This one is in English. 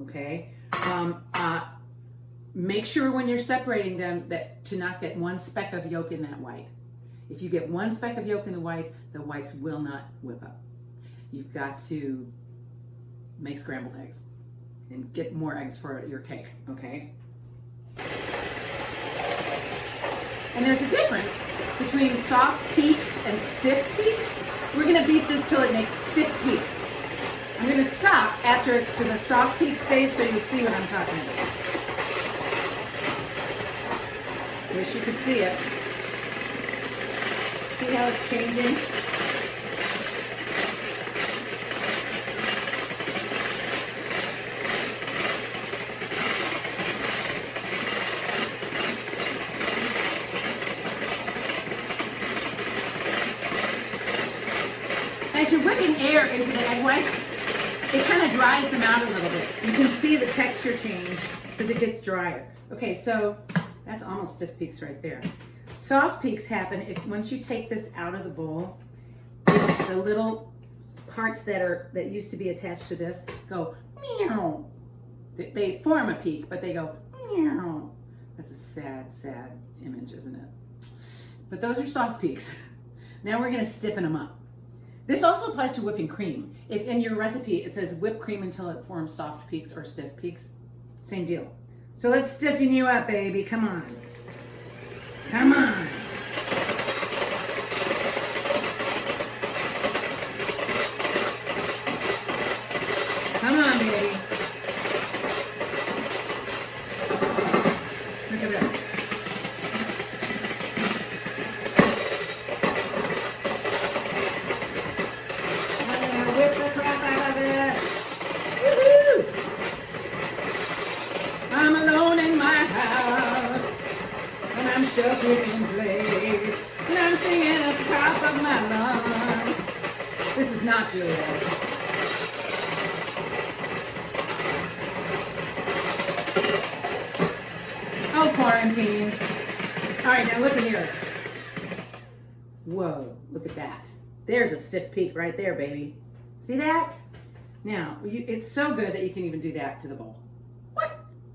okay? Make sure when you're separating them that to not get one speck of yolk in that white. If you get one speck of yolk in the whites will not whip up. You've got to make scrambled eggs and get more eggs for your cake, okay? And there's a difference between soft peaks and stiff peaks. We're gonna beat this till it makes stiff peaks. I'm gonna stop after it's to the soft peak stage so you'll see what I'm talking about. Wish you could see it. See how it's changing? As you're whipping air into the egg whites, it kind of dries them out a little bit. You can see the texture change because it gets drier. Okay, so that's almost stiff peaks right there. Soft peaks happen if once you take this out of the bowl, the little parts that used to be attached to this go meow. They form a peak, but they go meow. That's a sad, sad image, isn't it? But those are soft peaks. Now we're gonna stiffen them up. This also applies to whipping cream. If in your recipe it says whip cream until it forms soft peaks or stiff peaks, same deal. So let's stiffen you up, baby. Come on. Come on. Come on, baby. Look at this. I'm gonna whip the crap out of it. Woohoo! I'm alone in my house, and I'm sheltered in place, and I'm singing at the top of my lungs. This is not Juliet. Oh, quarantine. All right, now look at here. Whoa, look at that. There's a stiff peak right there, baby. See that? Now, it's so good that you can even do that to the bowl.